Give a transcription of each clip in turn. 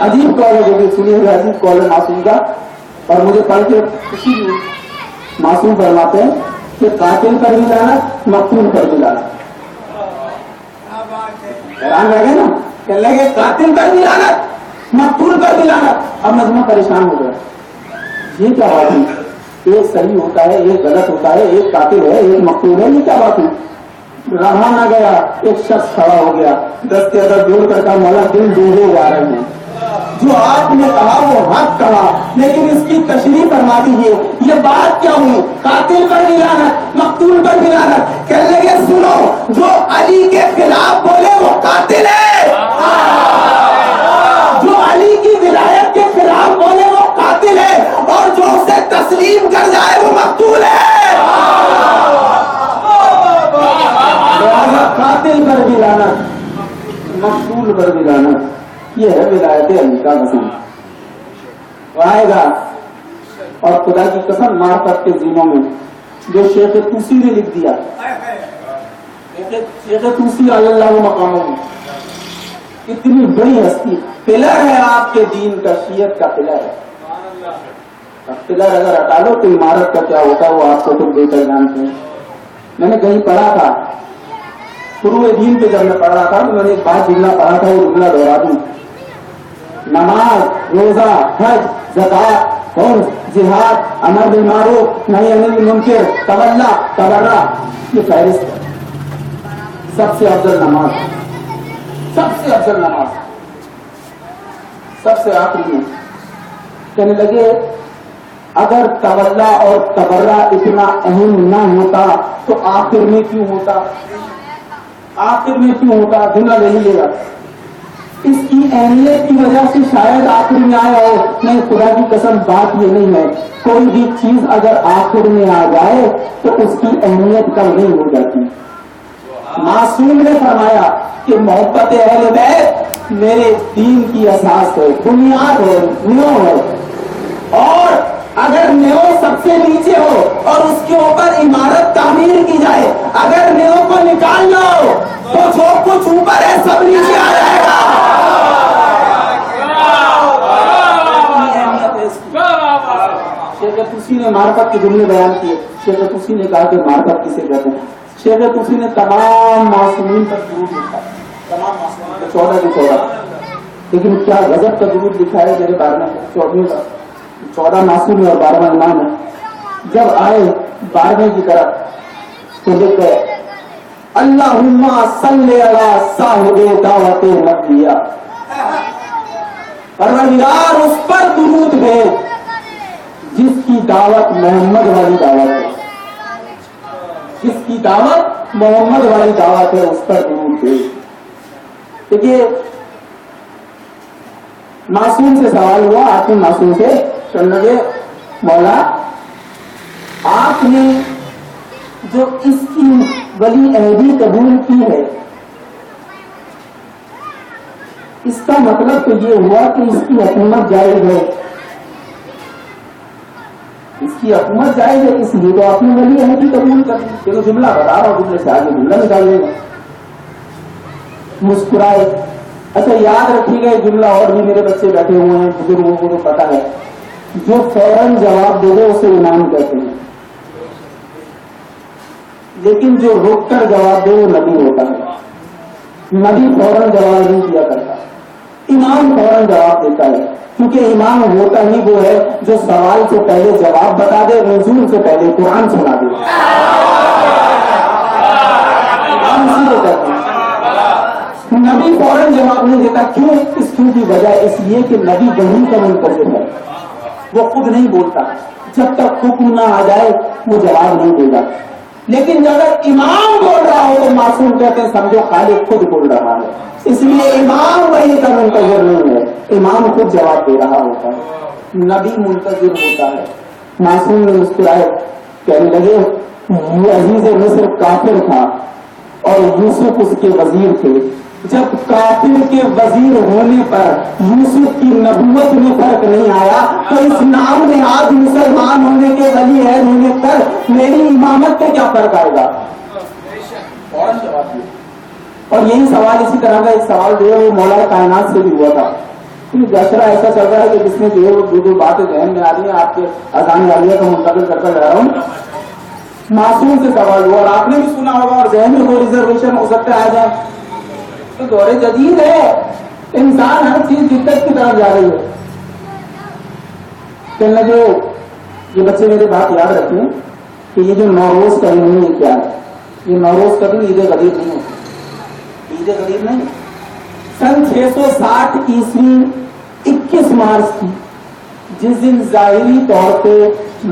عجیب کال ہے جو کہ سنی ہوئی عجیب کال ہے معصوم کا، اور مجھے پڑھ کے خوشی ہوئی. معصوم فرماتے ہیں کہ قاتل پر بھی لعنت، مقتول پر بھی لعنت. حیران رہ گئے نا، کہنے لگے قاتل پر بھی لعنت، مقتول پر بھی لعنت. اب مجمع پریشان ہو گیا، یہ کیا بات ہے؟ ایک صحیح ہوتا ہے، ایک غلط ہوتا ہے، ایک قاتل ہے، ایک مقتول ہے، یہ کیا بات ہے؟ رہا نہ گیا، ایک شخص کھڑا ہو گیا، دستے ادب جوڑ کر کہا مولا دل ڈوبے جا رہے ہیں. جو آپ نے کہا وہ حق کہا، لیکن اس کی تشریح فرما دیجیے یہ بات کیا ہوئی؟ قاتل پر بھی لعنت، مقتول پر بھی لعنت. کہنے لگے سنو، جو علی کے خلاف بولے وہ قاتل ہے، جو علی کی ولایت کے خلاف بولے وہ قاتل ہے، اور جو اسے تسلیم کر جائے وہ مقتول ہے. قاتل پر بھی لعنت، مقتول پر بھی لعنت. یہ ہے ولایت علی کا قسم. آئے گا اور خدا کی قسم معرفت کے زینوں میں جو شیخ توسی نے لکھ دیا، شیخ توسی اللہ مقاموں میں اتنی بڑی ہستی، پلر ہے آپ کے دین کا، شیعت کا پلر ہے. پلر اگر ہٹا لو تو عمارت کا کیا ہوتا ہے وہ آپ کو تم بہتر جانتے ہیں. میں نے کہیں پڑھا تھا فروع دین پہ، جب میں پڑھ رہا تھا تو میں نے ایک بات جملہ پڑھا تھا، وہ جملہ دوہرا دوں. نماز، روزہ، حج، زکات، فوج، جہاد، امر بالمعروف، نہی عن المنکر، تولا، تبرع، یہ فہرست ہے. سب سے افضل نماز، سب سے افضل نماز، سب سے آخری میں. کہنے لگے اگر تولا اور تبرع اتنا اہم نہ ہوتا تو آخر میں کیوں ہوتا؟ آخر میں کیوں ہوتا؟ جملہ لے لیجیے گا. اس کی اہمیت کی وجہ سے شاید آخر میں آیا ہو. نہیں، خدا کی قسم بات یہ نہیں ہے. کوئی بھی چیز اگر آخر میں آ جائے تو اس کی اہمیت کم نہیں ہو جاتی. معصوم نے فرمایا کہ محبت اہل بیت میرے دین کی اساس ہے، بنیاد ہے، نیو ہے. اور اگر نیو سب سے نیچے ہو اور اس کے اوپر عمارت تعمیر کی جائے، اگر نیو کو نکال لو تو جو کچھ اوپر ہے سب نیچے آ جائے گا. شیخ توسی نے معرفت کے جملے بیان کیے. شیخ توسی نے کہا کہ معرفت کسے کہتے ہیں؟ شیخ توسی نے تمام معصومین پر درود لکھا، تمام معصومین 14 کے 14. لیکن کیا غضب کا درود لکھا ہے میرے بارے میں؟ 14 معصوم ہے اور 12واں امام ہے. جب آئے 12ویں کی طرف تو لکھ گئے اللہم صلی علی صاحب دعوت مدیہ، پروردگار اس پر درود بھیج جس کی دعوت محمد والی دعوت ہے، جس کی دعوت محمد والی دعوت ہے، اس پر درود بھیج. دیکھیے معصوم سے سوال ہوا، آپ نے معصوم سے لگے مولا آپ نے جو اس کی ولی عہدی قبول کی ہے اس کا مطلب تو یہ ہوا کہ اس کی حکومت جائز ہے، اس کی حکومت جائز ہے، اس لیے تو آپ نے ولی عہدی قبول کر دی. چلو جملہ بتا رہا ہوں، جملے سے آگے جملہ نکال لے گا. مسکرائے. اچھا یاد رکھیے گا جملہ، اور بھی میرے بچے بیٹھے ہوئے ہیں، بزرگوں کو تو پتا ہے، جو فوراً جواب دے دے اسے امام کہتے ہیں، لیکن جو رک کر جواب دے وہ نبی ہوتا ہے. نبی فوراً جواب نہیں دیا کرتا، امام فوراً جواب دیتا ہے، کیونکہ امام ہوتا ہی وہ ہے جو سوال سے پہلے جواب بتا دے، نزول سے پہلے قرآن سنا دے. امام اسی کو کہتے ہیں. نبی فوراً جواب نہیں دیتا. کیوں؟ اس کی وجہ اس لیے کہ نبی وحی کا منتظر ہے، وہ خود نہیں بولتا. جب تک حکم نہ آ جائے وہ جواب نہیں دے گا. لیکن اگر امام بول رہا ہو تو معصوم کہتے ہیں سمجھو خالق خود بول رہا ہے، اس لیے امام وحی کا منتظر نہیں ہے، امام خود جواب دے رہا ہوتا ہے، نبی منتظر ہوتا ہے. معصوم نے مسکرائے، کہنے لگے یہ عزیز مصر کافر تھا اور یوسف اس کے وزیر تھے. جب کافر کے وزیر ہونے پر یوسف کی نبوت میں فرق نہیں آیا تو اس نام نے آج مسلمان ہونے کے ولی عہد ہونے پر میری امامت پہ کیا فرق آئے گا؟ فوراً جواب دیا. اور یہی سوال اسی طرح کا ایک سوال جو ہے وہ مولا کائنات سے بھی ہوا تھا. جشرا ایسا چل رہا ہے کہ جس میں جو ہے وہ جو باتیں ذہن میں آ رہی ہیں آپ کے اذان والیہ کو منتقل کرتا جا رہا ہوں. معصوم سے سوال ہوا اور آپ نے بھی سنا ہوگا اور ذہن میں کوئی ریزرویشن ہو سکتا ہے آ جائے. تو دور جدید ہے, انسان ہر چیز دقت کی طرف جا رہی ہے. کہنے جو یہ بچے میرے بات یاد رکھیں کہ یہ جو نوروز کا دن ہے کیا ہے. یہ نوروز کا دن عید غدیر نہیں ہوتی, عید غدیر نہیں. سن 660 عیسوی 21 مارچ تھی جس دن ظاہری طور پہ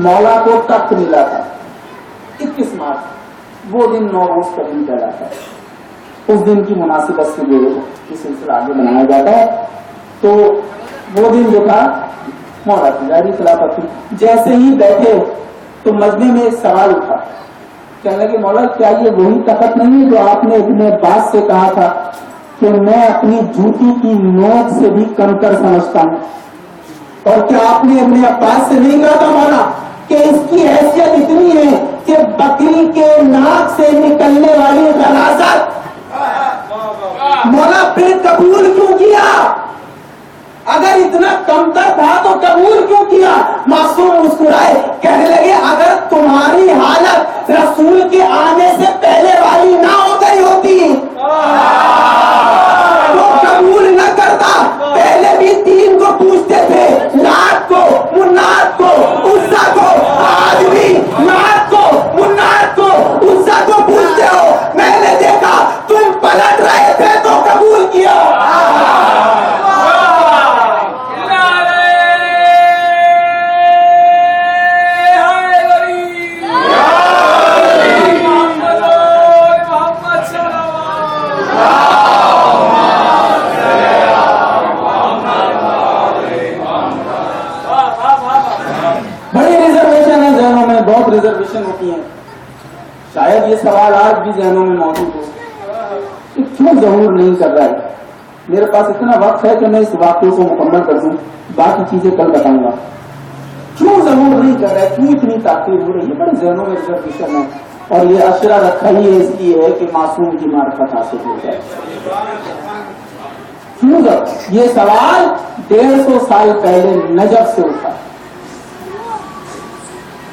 مولا کو تخت ملا تھا. 21 مارچ وہ دن نوروز کا دن کہلاتا ہے. اس دن کی مناسبت سے جو یہ سلسلہ آگے بنایا جاتا ہے. تو وہ دن جو تھا مولا کی ظاہری خلافت تھی. جیسے ہی بیٹھے تو مجمع میں ایک سوال اٹھا. کہنے لگے مولا کیا یہ وہی تخت نہیں ہے جو آپ نے ابن عباس سے کہا تھا کہ میں اپنی جوتی کی نوک سے بھی کمتر سمجھتا ہوں, اور کیا آپ نے ابن عباس سے نہیں کہا تھا مولا کہ اس کی حیثیت اتنی ہے کہ بکری کے ناک سے نکلنے والی غلاظت مولا پھر قبول کیوں کیا؟ اگر اتنا کمتر تھا تو قبول کیوں کیا؟ معصوم مسکرائے, کہنے لگے اگر تمہاری حالت رسول کے آنے سے پہلے والی نہ ہو گئی ہوتی تو قبول نہ کرتا. پہلے بھی 3 کو پوچھتے تھے, لات کو, منات کو, عزا کو. آج بھی لات کو, منات کو, عزا کو پوچھتے ہو. میں نے دیکھا تم پلٹ رہے تھے تو قبول کیا. ریزرویشن ہوتی ہیں. شاید یہ سوال آج بھی ذہنوں میں موجود ہو کہ کیوں ظہور نہیں کر رہا ہے. میرے پاس اتنا وقت ہے کہ میں اس واقعے کو مکمل کر دوں, باقی چیزیں کل بتاؤں گا. کیوں ظہور نہیں کر رہا ہے, کیوں اتنی تاخیر ہو رہی ہے؟ بڑے ذہنوں میں ریزرویشن ہے, اور یہ اشرا رکھا ہی ہے اس لیے ہے کہ معصوم کی معرفت حاصل ہو جائے. کیوں یہ سوال 150 سال پہلے نجف سے اٹھا.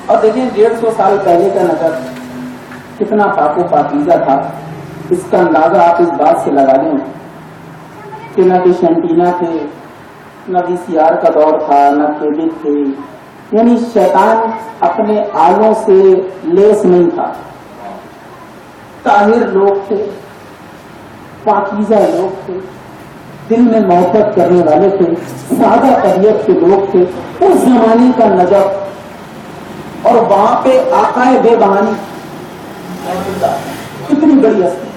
اور دیکھیں 150 سال پہلے کا نجف کتنا پاک و پاکیزہ تھا. اس کا اندازہ آپ اس بات سے لگا لیں کہ نہ ڈش اینٹینا تھے, نہ VCR کا دور تھا, نہ کیبل تھے. یعنی شیطان اپنے آلوں سے لیس نہیں تھا. طاہر لوگ تھے, پاکیزہ لوگ تھے, دل میں محبت کرنے والے تھے, سادہ طبیعت کے لوگ تھے. اس زمانے کا نجف, اور وہاں پہ آقائے بے بہانی کتنی بڑی ہستی.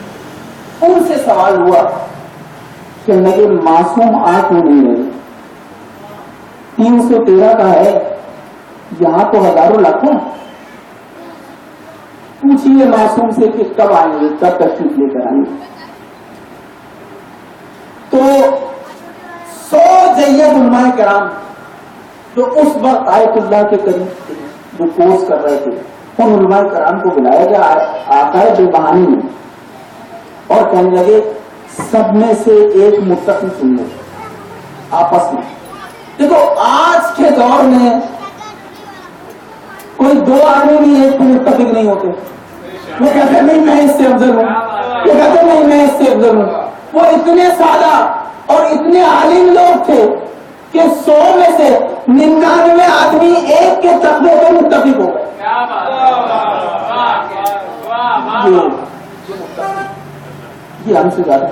ان سے سوال ہوا کہ میرے معصوم آ کیوں نہیں رہے؟ 313 کا ہے, یہاں تو ہزاروں لاکھوں. پوچھیے معصوم سے کہ کب آئیں گے, کب تشریف لے کر آئیں گے. تو 100 جید علماء کرام جو اس وقت آیت اللہ کے قریب تھے, جو کورس کر رہے تھے, ان علماء کرام کو بلایا گیا آقائے بے بہانی میں, اور کہنے لگے سب میں سے ایک متفق چن لو آپس میں. دیکھو آج کے دور میں کوئی 2 آدمی بھی ایک متفق نہیں ہوتے. وہ کہتے نہیں میں اس سے افضل ہوں, وہ کہتے نہیں میں اس سے افضل ہوں. وہ اتنے سادہ اور اتنے عالم لوگ تھے کہ 100 میں سے 99 آدمی ایک کے تقوی پہ متفق ہو گئے. یہ ہم سے زیادہ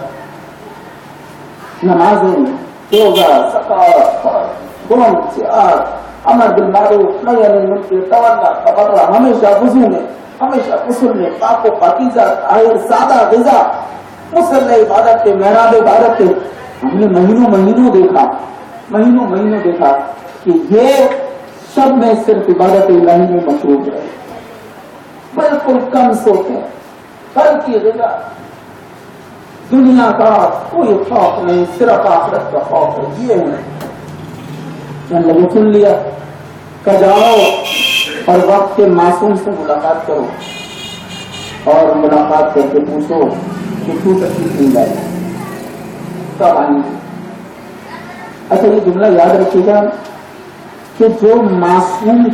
نمازیں, روزہ, زکات, امر بالمعروف, نہی عن المنکر, تولا, تبرع, ہمیشہ وضو میں, ہمیشہ غسل میں, پاک و پاکیزہ, طاہر, سادہ غذا, مصلی عبادت کے, محراب عبادت کے. ہم نے مہینوں دیکھا کہ یہ سب میں صرف عبادت الہی میں مصروف رہے, بالکل کم سوتے ہیں, پھل کی غذا, دنیا کا کوئی خوف نہیں, صرف آخرت کا خوف ہے. یہ ہے سن لیا کہ جاؤ اور وقت کے معصوم سے ملاقات کرو, اور ملاقات کر کے پوچھو کہ تو تشریف نہیں لائے کب آئیں گے. اچھا یہ جملہ یاد رکھیے گا کہ جو معصوم کی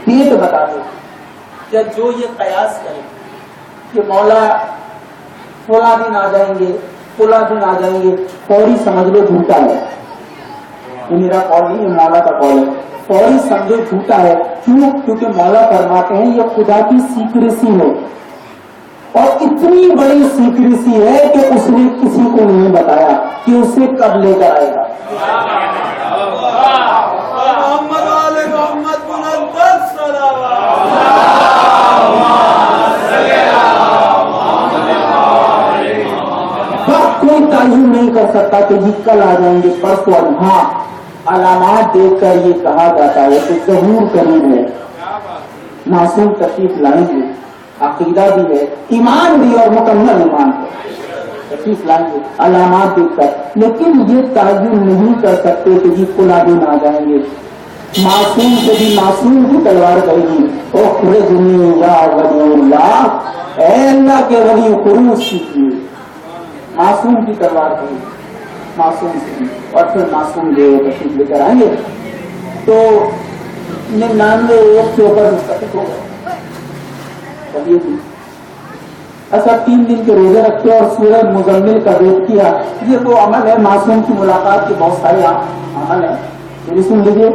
ڈیٹ بتا دے یا جو یہ قیاس کرے کہ مولا فلاں دن آ جائیں گے فلاں دن آ جائیں گے، فوری سمجھ لو جھوٹا ہے. یہ میرا قول نہیں، یہ مولا کا قول ہے. فوری سمجھو جھوٹا ہے. کیوں؟ کیونکہ مولا فرماتے ہیں یہ خدا کی سیکریسی ہے، اور اتنی بڑی سیکریسی ہے کہ اس نے کسی کو نہیں بتایا کہ اسے کب لے کر آئے گا. کوئی تعین نہیں کر سکتا کہ جی کل آ جائیں گے پرسوں. ہاں علامات دیکھ کر یہ کہا جاتا ہے کہ ظہور قریب ہے، معصوم تشریف لائیں گے، عقیدہ بھی ہے، ایمان بھی اور مکمل ایمان ہے، تشریف لائیں گے علامات دیکھ کر. لیکن یہ تعین نہیں کر سکتے کہ جی فلاں دن آ جائیں گے. معصوم سے بھی معصوم کی تلوار کہے گی اخرجنی یا ولی اللہ، اے اللہ کے ولی خروج کیجیے. معصوم کی تلوار کہے گی معصوم سے بھی، اور پھر معصوم جو تشریف لے کر آئیں گے. تو 99 کے اوپر مستفق ہو گئے. چلیے جی اچھا 3 دن کے روزے رکھے اور سورہ مزمل کا ویٹ کیا. یہ تو عمل ہے معصوم کی ملاقات کے بہت سارے عمل ہیں. یہ بھی سن لیجیے،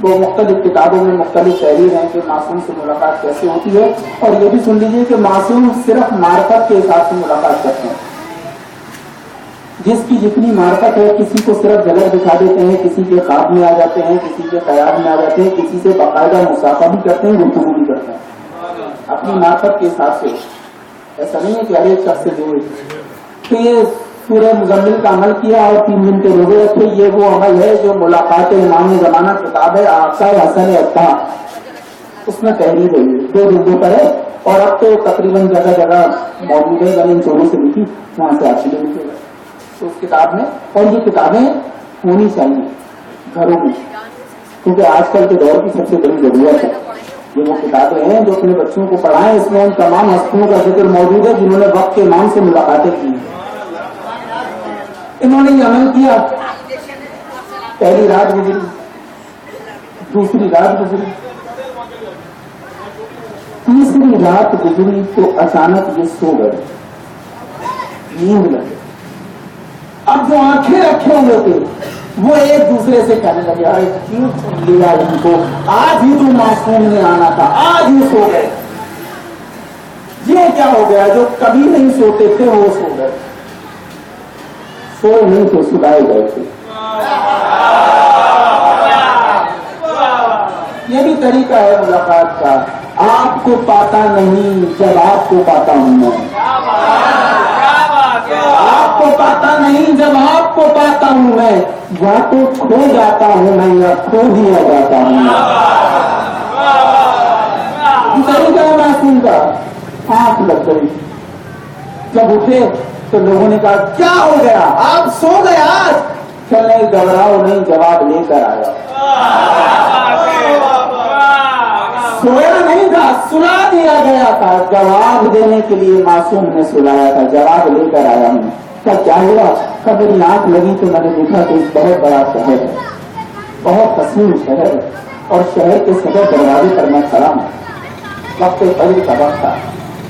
وہ مختلف کتابوں میں مختلف تحریر ہیں کہ معصوم سے ملاقات کیسے ہوتی ہے. اور یہ بھی سن لیجیے کہ معصوم صرف معرفت کے حساب سے ملاقات کرتے ہیں. جس کی جتنی معرفت ہے، کسی کو صرف جگہ دکھا دیتے ہیں، کسی کے خواب میں آ جاتے ہیں، کسی کے خیال میں آ جاتے ہیں، کسی سے باقاعدہ مصافحہ بھی کرتے ہیں، گفتگو بھی کرتے ہیں اپنی معرفت کے حساب سے. ایسا نہیں ہے کہ ہر ایک شخص سے جوڑے. تو یہ سورہ مزمل کا عمل کیا اور 3 دن کے روزے رکھے. یہ وہ عمل ہے جو ملاقات امام زمانہ کتاب ہے آقا حسن عطا، اس میں تحریر ہوئی 2 جلدوں پر ہے. اور اب تو تقریباً جگہ جگہ موجود ہے. میں نے چوروں سے لکھی، وہاں سے آپ سے لکھے تو اس کتاب میں. اور یہ کتابیں ہونی چاہیے گھروں میں، کیونکہ آج کل کے دور کی سب سے بڑی ضرورت ہے. یہ وہ کتابیں ہیں جو اپنے بچوں کو پڑھائیں. اس میں ان تمام ہستیوں کا ذکر موجود ہے جنہوں نے وقت کے امام سے ملاقاتیں کی. انہوں نے یہ عمل کیا. پہلی رات گزری، دوسری رات گزری، تیسری رات گزری تو اچانک یہ سو گئے، نیند لگے. اب جو آنکھیں رکھے ہوئے تھے وہ ایک دوسرے سے کہنے لگے ارے کیوں چھوڑ لیا ان کو، آج ہی تو معصوم نے آنا تھا، آج ہی سو گئے. یہ کیا ہو گیا؟ جو کبھی نہیں سوتے تھے وہ سو گئے. سوئے نہیں تو سلائے گئے تھے. یہ بھی طریقہ ہے ملاقات کا. آپ کو پاتا نہیں جب آپ کو پاتا ہوں میں، آپ کو پاتا نہیں جب آپ کو پاتا ہوں میں، یا تو کھو جاتا ہوں میں یا کھو دیا جاتا ہوں. طریقہ ہے معصوم کا. آنکھ لگ گئی، جب اٹھے تو لوگوں نے کہا کیا ہو گیا، آپ سو گئے آج؟ چلے گھبراؤ نہیں، جواب لے کر آیا. سویا نہیں تھا، سلا دیا گیا تھا. جواب دینے کے لیے معصوم نے سلایا تھا، جواب لے کر آیا ہوں. کیا ہوا؟ کب میری آنکھ لگی تو میں نے دیکھا کہ ایک بہت بڑا شہر ہے، بہت حسین شہر ہے، اور شہر کے صدر دروازے پر میں کھڑا ہوں. وقت فجر کا وقت تھا.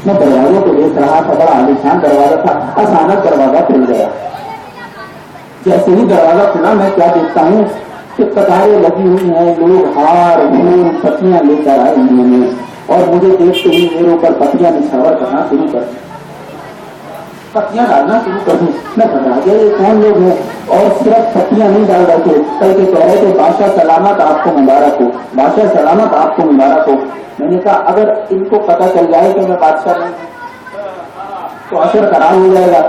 میں دروازے کو دیکھ رہا تھا، بڑا عالیشان دروازہ تھا. اچانک دروازہ کھل گیا. جیسے ہی دروازہ کھلا میں کیا دیکھتا ہوں کہ قطاریں لگی ہوئی ہیں، لوگ ہار پھول پتیاں لے کر آئے ہوئے ہیں، اور مجھے دیکھتے ہی میرے اوپر پتیاں نچھاور کرنا شروع کر دی، پتیاں ڈالنا شروع کر دی. میں بتا گیا یہ کون لوگ ہیں؟ اور صرف پتیاں نہیں ڈال رہے تھے بلکہ کہہ رہے تھے بادشاہ سلامت آپ کو مبارک ہو، بادشاہ سلامت آپ کو مبارک ہو. میں نے کہا اگر ان کو پتہ چل جائے کہ میں بادشاہ نہیں تو اثر خراب ہو جائے گا،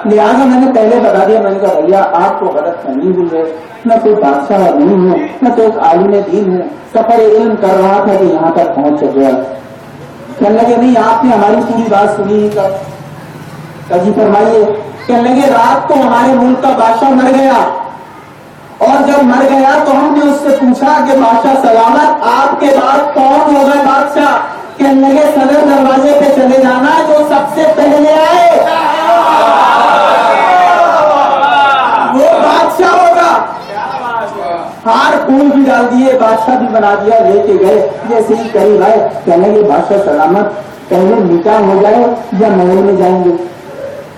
لہٰذا میں نے پہلے بتا دیا. میں نے کہا بھیا آپ کو غلط فہمی ہوئی ہے، میں کوئی بادشاہ نہیں ہوں، میں تو ایک عالم دین ہوں، سفر علم کر رہا تھا کہ یہاں تک پہنچ گیا. کہنے لگے نہیں آپ نے ہماری پوری بات سنی ہی جی فرمائیے. کہنے لگے رات کو ہمارے ملک کا بادشاہ مر گیا، اور جب مر گیا تو ہم نے اس سے پوچھا کہ بادشاہ سلامت آپ کے بعد کون ہوگا بادشاہ؟ کہنے لگے صدر دروازے پہ چلے جانا جو سب سے پہلے آئے وہ بادشاہ ہوگا. ہار پھول بھی ڈال دیے, بادشاہ بھی بنا دیا, لے کے گئے. جیسے ہی قریب آئے کہنے لگے بادشاہ سلامت, پہلے نکاح ہو جائے یا محل میں جائیں گے.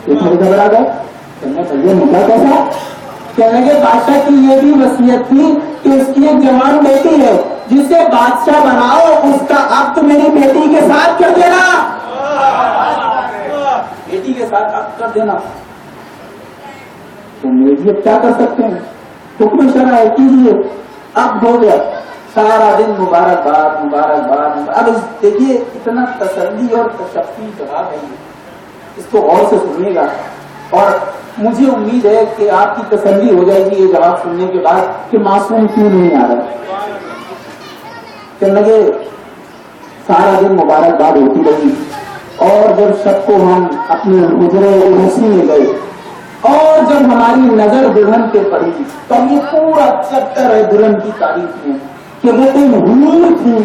یہ تھوڑی گھبرا گئے, کہنے بھیا نکاح کیسا؟ کہنے لگے بادشاہ کی یہ بھی وصیت تھی کہ اس کی ایک جوان بیٹی ہے جسے بادشاہ بناؤ, اس کا عقد میری بیٹی کے ساتھ کر دینا, بیٹی کے ساتھ عقد کر دینا. تو میری اب کیا کر سکتے ہیں, حکم شرع ہے کیجیے. اب ہو گیا, سارا دن مبارکباد مبارکباد. اب دیکھیے اتنا تسلی اور تشفی جواب ہے, اس کو غور سے سنیے گا اور مجھے امید ہے کہ آپ کی تسلی ہو جائے گی یہ جواب سننے کے بعد کہ معصوم کیوں نہیں آ رہا. کہنے لگے سارا دن مبارکباد ہوتی رہی اور جب شب کو ہم اپنے حجرے اسی میں گئے اور جب ہماری نظر دلہن پہ پڑی تو یہ پورا چیپٹر ہے دلہن کی تاریخ میں کہ وہ کوئی حور تھی,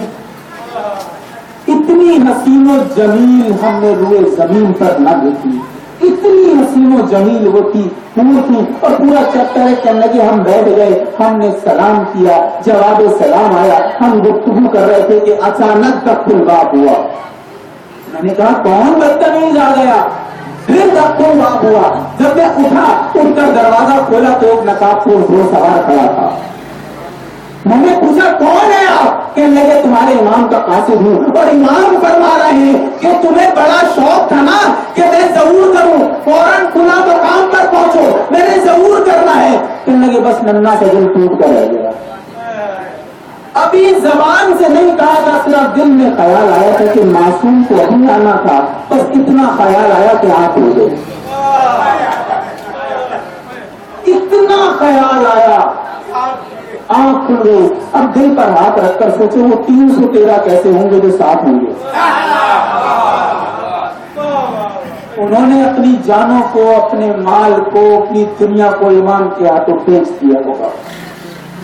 اتنی حسین و جمیل ہم نے روئے زمین پر نہ دیکھی, اتنی حسین و جمیل وہ تھی, حور تھی. اور پورا چیپٹر ہے. کہنے لگے ہم بیٹھ گئے, ہم نے سلام کیا, جواب سلام آیا, ہم گفتگو کر رہے تھے کہ اچانک تک باب ہوا. میں نے کہا کون بدتمیز آ گیا, پھر تک باب ہوا. جب میں اٹھا اٹھ کر دروازہ کھولا تو ایک نقاب پوش دو سوار کھڑا تھا. میں نے پوچھا کون ہے آپ؟ کہنے لگے تمہارے امام کا قاصد ہوں, اور امام فرما رہے ہیں کہ تمہیں بڑا شوق تھا نا کہ میں ضرور کروں, فوراً کھلا تو کام پر پہنچو, میں نے ضرور کرنا ہے. کہنے لگے بس ننا سے دل ٹوٹ کر رہ گیا, ابھی زبان سے نہیں کہا تھا, صرف دل میں خیال آیا تھا کہ معصوم کو ابھی آنا تھا, بس اتنا خیال آیا کہ آپ ہو گئے. اتنا خیال آیا, آنکھ کھل گئی. اب دل پر ہاتھ رکھ کر سوچو وہ 313 کیسے ہوں گے جو ساتھ ہوں گے. انہوں نے اپنی جانوں کو, اپنے مال کو, اپنی دنیا کو امام کے ہاتھوں بیچ دیا ہوگا.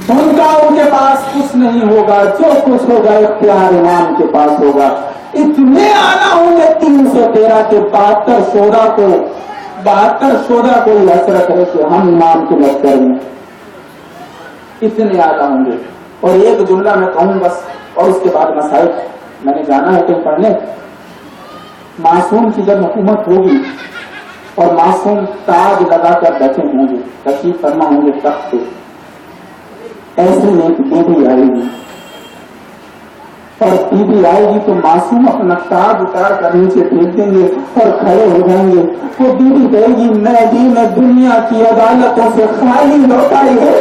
ان کا ان کے پاس کچھ نہیں ہوگا, جو کچھ ہوگا اختیار امام کے پاس ہوگا. اتنے آنا ہوں گے 313 کے 72 شعبہ کو یہ حسرت ہے کہ ہم امام کے لشکر میں اتنے آدھا ہوں گے. اور ایک جملہ میں کہوں بس, اور اس کے بعد مسائل میں نے جانا ہے کہیں پڑھنے. معصوم کی جب حکومت ہوگی اور معصوم تاج لگا کر بیٹھے ہوں گے, تشریف فرما ہوں گے تخت پہ, ایسے میں ایک بیوی آئے گی, اور بیوی آئے گی تو معصوم اپنا تاج اتار کر نیچے پھینک دیں گے اور کھڑے ہو جائیں گے. وہ بیوی کہے گی میں بھی میں دنیا کی عدالتوں سے خالی لوٹائی ہے,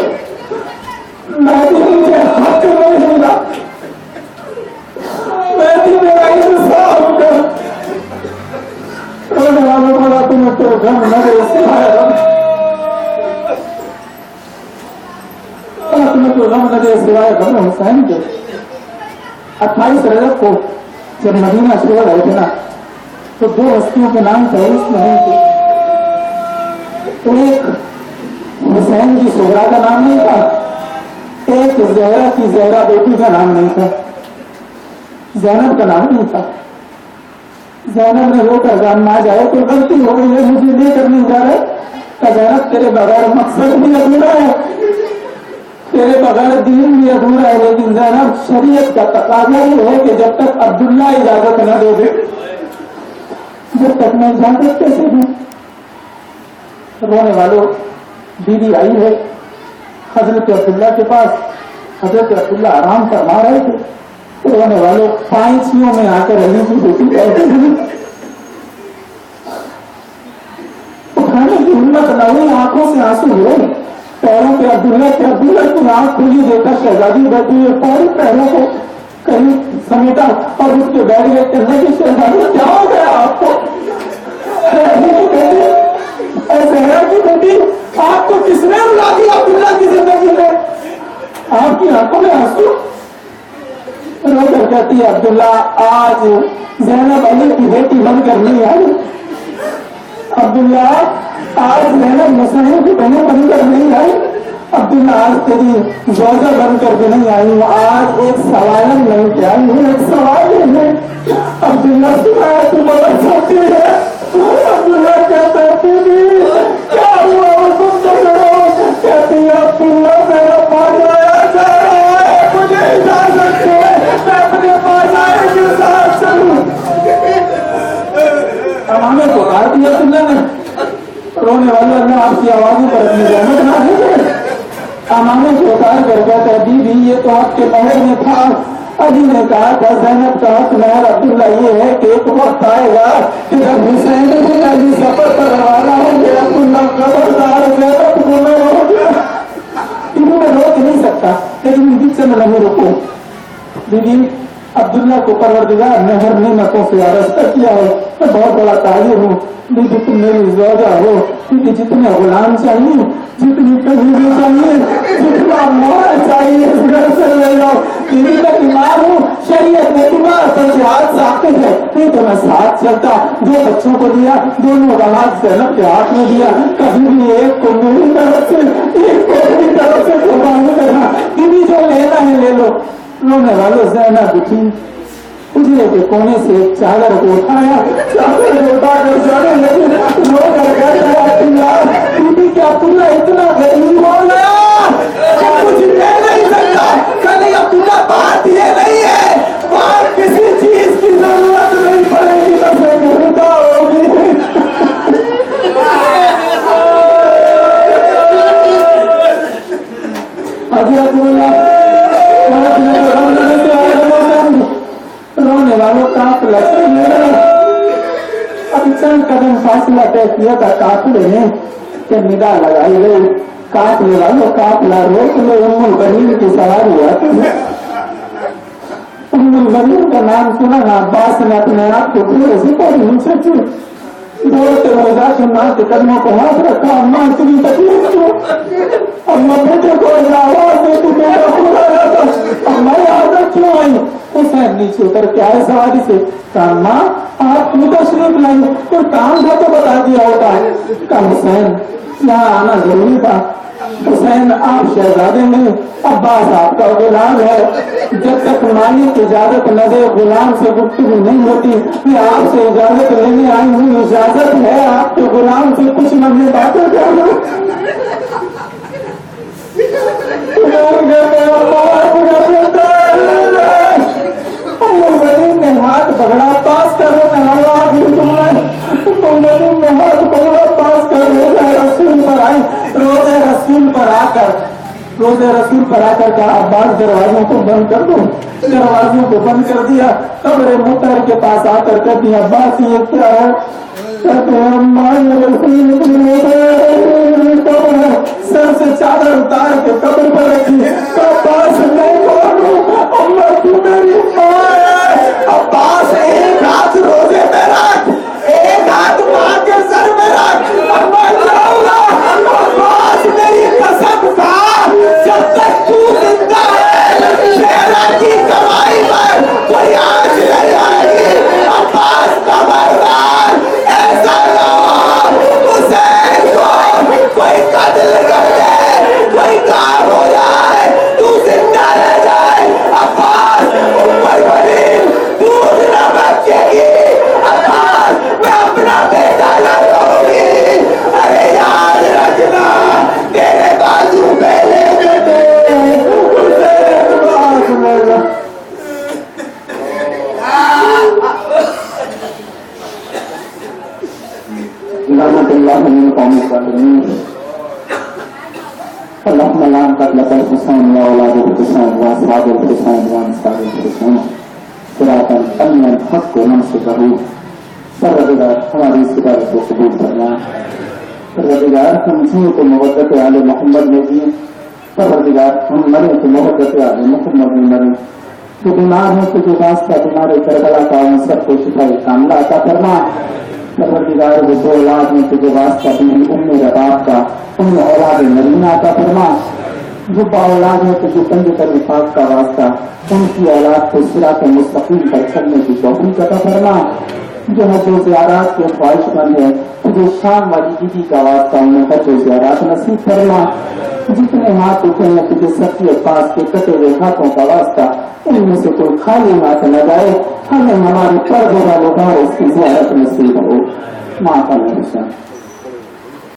میں بھی مجھے حق نہیں ملا, میں بھی میرا انصاف کر. تمہیں تو غم نہ دے سوائے غم, تمہیں تو غم نہ دے سوائے غم حسین کے. 28 رجب کو جب مدینہ چھوڑ رہے تھے نا تو 2 ہستیوں کے نام فہرست میں نہیں تھے. ایک حسین کی صغرا کا نام نہیں تھا, ایک زہرا کی زہرا بیٹی کا نام نہیں تھا, زینب کا نام نہیں تھا. زینب نے رو کر جان نہ جائے تو غلطی ہو گئی ہے, مجھے لے کر نہیں جا رہے. زینب تیرے بغیر مقصد بھی ادھورا ہے, تیرے بغیر دین بھی ادھورا ہے, لیکن زینب شریعت کا تقاضا یہ ہے کہ جب تک عبداللہ اجازت نہ دے دے جب تک میں اجازت کیسے دوں. رونے والوں بیوی آئی ہے حضرت عبداللہ کے پاس, حضرت عبداللہ آرام فرما رہے تھے. رونے والوں پائنچیوں میں آ کر علی کی بیٹی بیٹھے ہوئی, اٹھانے کی ہمت نہ ہوئی, آنکھوں سے آنسو ہوئے. پیروں پہ عبداللہ کی آنکھ کھلی دیکھا شہزادی بیٹھی ہے, پہلے پیروں کو کہیں سمیٹا اور اس کے بیٹھ گئے. کہنے کی شہزادی کیا ہو گیا آپ کو؟ کی بیٹی آپ کو کس نے رلا دیا عبداللہ کی زندگی میں؟ آپ کی آنکھوں میں آنسو. رو کر کہتی ہے عبداللہ آج زینب علی کی بیٹی بن کر نہیں آئی, عبداللہ آج زینب حسین کی بہنیں بن کر نہیں آئی, عبداللہ آج تیری زوجہ بن کر کے نہیں آئی ہوں, آج ایک سوالن نہیں کے آئی ہوں. ایک سوال ہے عبداللہ سنایا تو مدد سکتی ہے. عبداللہ کہتا ہے کیا ہوا وہ تم سے کرو. کہتی ہے عبداللہ میرا پاس آیا جا رہا ہے, مجھے اجازت دے میں اپنے پاس آئے کے ساتھ چلوں. امامے کو کار دیا تم نے. رونے والے اللہ آپ کی آوازوں پر اپنی رحمت نہ دے. امامے کو اتار کر کہتا ہے بی بی یہ تو آپ کے مہر میں تھا. علی نے کہا تھا زینب کا حق مہر عبداللہ یہ ہے کہ ایک وقت آئے گا کہ جب حسین بن علی سفر پر روانہ ہوں گے عبداللہ خبردار زینب کو میں روک گیا. انہوں نے روک نہیں سکتا لیکن بیچ میں نہیں رکو. بیوی عبداللہ کو پروردگار نے ہر نعمتوں سے آراستہ کیا ہے. میں بہت بڑا تاجر ہوں. بیوی تم میری زوجہ ہو کیونکہ جتنے غلام چاہیے جتنی کبھی چاہیے جتنا مال چاہیے اس گھر سے لے جاؤ. بیوی کا بیمار ہوں شریعت میں بیمار پر جہاد ثابت ہے نہیں تو میں ساتھ چلتا. دو بچوں کو دیا دونوں کا ہاتھ زینب کے ہاتھ میں دیا. کبھی بھی ایک کو میری طرف سے ایک کو میری طرف سے قربان کرنا. بیوی جو لینا ہے لے لو. رونے والے زینب اٹھی اجلے کے کونے سے ایک چادر کو اٹھایا. چادر کو اٹھا کر جانے لگی. رو کر کہتا ہے بیوی کیا عبداللہ اتنا غریب ہو گیا کچھ لے نہیں سکتا. کبھی عبداللہ بات یہ نہیں ہے وہاں کسی چیز کی ضرورت نہیں پڑے گی تو میں گھرتا ہوگی. حضرت اللہ رونے والوں کانپ لگتے ہیں. ابھی چند قدم فاصلہ طے کیا تھا قافلے نے کہ نگاہ لگائی گئی. قافلے والوں قافلہ روک لو. ام البنین کی سواری آتی ہے. ام البنین کا نام سنا نا عباس نے اپنے آپ کو پورے سے پڑھی نیچے کی دوڑتے ہوئے جا کے ماں کے قدموں کو ہاتھ رکھا. ماں تمہیں تکلیف کیوں؟ اما بیٹے کو آواز دے تو میرا پورا رہتا. اما عادت کیوں آئی؟ حسین نیچے اتر کے آئے سواری سے. کہا ماں آپ کیوں تشریف لائی؟ کوئی کام تھا تو بتا دیا ہوتا. کہا حسین یہاں آنا ضروری تھا. حسین آپ شہزادے میں عباس آپ کا غلام ہے. جب تک مالک اجازت نہ دے غلام سے گفتگو نہیں ہوتی. میں آپ سے اجازت لینے آئی ہوں. اجازت ہے آپ کے غلام سے کچھ لمحے باتیں کروں. نے ہاتھ پکڑا پاس کرو. میں ہاتھ پاس کر روزہ رسول پر آئی. روزہ رسول پر آ کر کہا عباس دروازوں کو بند کر دو. دروازوں کو بند کر دیا. قبر مطہر کے پاس آ کر کہتی عباس یہ کیا ہے؟ کہتے ہیں سر سے چادر اتار کے قبر پر رکھی. عباس نہیں بولوں اللہ تو میری ماں ہے. عباس ایک ہاتھ روزے میں رکھ ایک ہاتھ ماں کے سر میں رکھ. عباس میری قسم کھا جب تک تو زندہ ہے شہرہ کی کمائی پر کوئی آنچ نہیں آئے گی. عباس خبردار ایسا نہ ہو حسین کو کوئی قتل کر دے کوئی کام ہو جائے تو زندہ رہ جائے. عباس اوپر بڑی دودھ نہ بچے گی. عباس میں اپنا بیٹا نہ کروں گی. ارے یاد رکھنا تیرے بازو پہلے بیٹے حسین عباس میرا. رحمت اللہ من قوم الظالمین. اللهم لا تقلق الحسين واولاد الحسين واصحاب الحسين وانصار الحسين صراطا امن حق منصبه. پروردگار ہماری اس عبادت کو قبول کرنا. پروردگار ہم جیوں کو محبت آل محمد میں جیے. پروردگار ہم مرے تو محبت آل محمد میں مرے. جو بیمار ہیں تو جو واسطہ بیمارے کربلا کا ان سب کو شفا کاملہ عطا فرما. پروردگار وہ دو اولاد میں تجھے واسطہ بیوی ام رباب کا ان اولاد مرینہ عطا فرما. جو با اولاد میں تجھے پنجتر وفاق کا واسطہ ان کی اولاد کو صراط مستقیم پر چلنے کی توفیق عطا فرما. جو حج و زیارات کے خواہش مند ہے تجھے شام والی بیوی کا واسطہ انہیں حج و زیارات نصیب فرما. جتنے ہاتھ اٹھے ہیں تجھے سخی پاس کے کٹے ہوئے ہاتھوں کا واسطہ ان میں سے کوئی خالی ہاتھ نہ جائے. ہمیں ہماری پردے کا مبارک کی زیارت نصیب ہو. ماں کا نشان